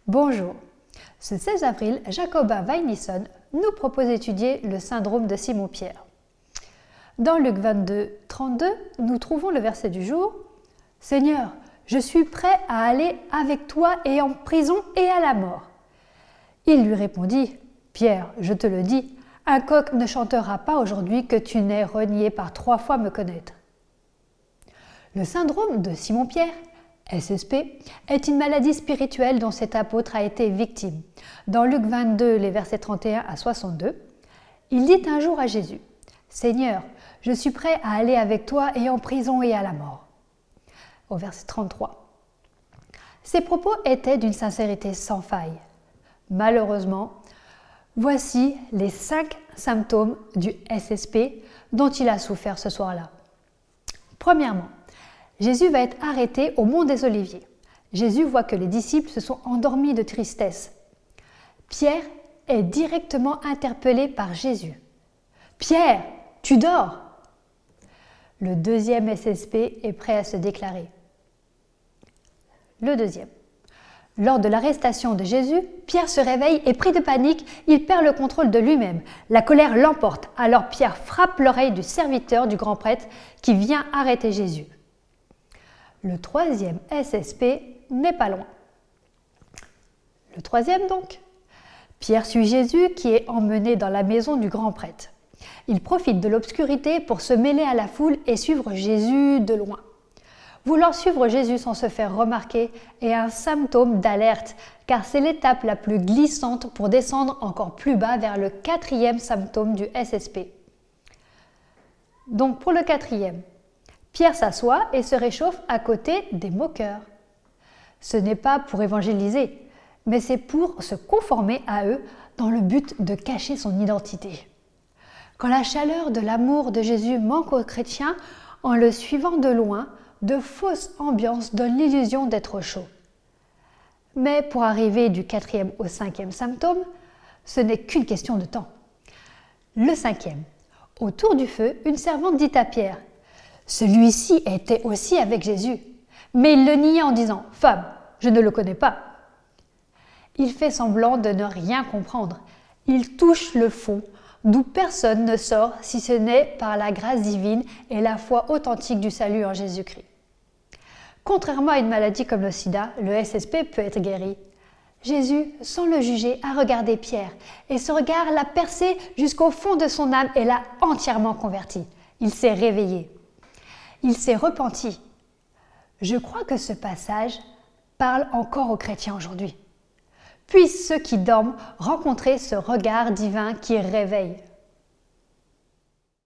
Bonjour. Ce 16 avril, Jacobin Weinisson nous propose d'étudier le syndrome de Simon-Pierre. Dans Luc 22, 32, nous trouvons le verset du jour « Seigneur, je suis prêt à aller avec toi et en prison et à la mort. » Il lui répondit « Pierre, je te le dis, un coq ne chantera pas aujourd'hui que tu n'aies renié par 3 fois me connaître. » Le syndrome de Simon-Pierre, SSP, est une maladie spirituelle dont cet apôtre a été victime. Dans Luc 22, les versets 31 à 62, il dit un jour à Jésus « Seigneur, je suis prêt à aller avec toi et en prison et à la mort. » Au verset 33. Ces propos étaient d'une sincérité sans faille. Malheureusement, voici les 5 symptômes du SSP dont il a souffert ce soir-là. Premièrement, Jésus va être arrêté au mont des Oliviers. Jésus voit que les disciples se sont endormis de tristesse. Pierre est directement interpellé par Jésus. « Pierre, tu dors !» Le deuxième SSP est prêt à se déclarer. Le deuxième. Lors de l'arrestation de Jésus, Pierre se réveille et pris de panique, il perd le contrôle de lui-même. La colère l'emporte. Alors Pierre frappe l'oreille du serviteur du grand prêtre qui vient arrêter Jésus. Le troisième SSP n'est pas loin. Le troisième donc. Pierre suit Jésus qui est emmené dans la maison du grand prêtre. Il profite de l'obscurité pour se mêler à la foule et suivre Jésus de loin. Vouloir suivre Jésus sans se faire remarquer est un symptôme d'alerte, car c'est l'étape la plus glissante pour descendre encore plus bas vers le 4e symptôme du SSP. Donc pour le 4e, Pierre s'assoit et se réchauffe à côté des moqueurs. Ce n'est pas pour évangéliser, mais c'est pour se conformer à eux dans le but de cacher son identité. Quand la chaleur de l'amour de Jésus manque aux chrétiens, en le suivant de loin, de fausses ambiances donnent l'illusion d'être chaud. Mais pour arriver du 4e au 5e symptôme, ce n'est qu'une question de temps. Le 5e. Autour du feu, une servante dit à Pierre « Celui-ci était aussi avec Jésus. » Mais il le nie en disant « Femme, je ne le connais pas. » Il fait semblant de ne rien comprendre. Il touche le fond, d'où personne ne sort si ce n'est par la grâce divine et la foi authentique du salut en Jésus-Christ. Contrairement à une maladie comme le sida, le SSP peut être guéri. Jésus, sans le juger, a regardé Pierre et ce regard l'a percé jusqu'au fond de son âme et l'a entièrement converti. Il s'est réveillé. Il s'est repenti. Je crois que ce passage parle encore aux chrétiens aujourd'hui. Puissent ceux qui dorment rencontrer ce regard divin qui réveille.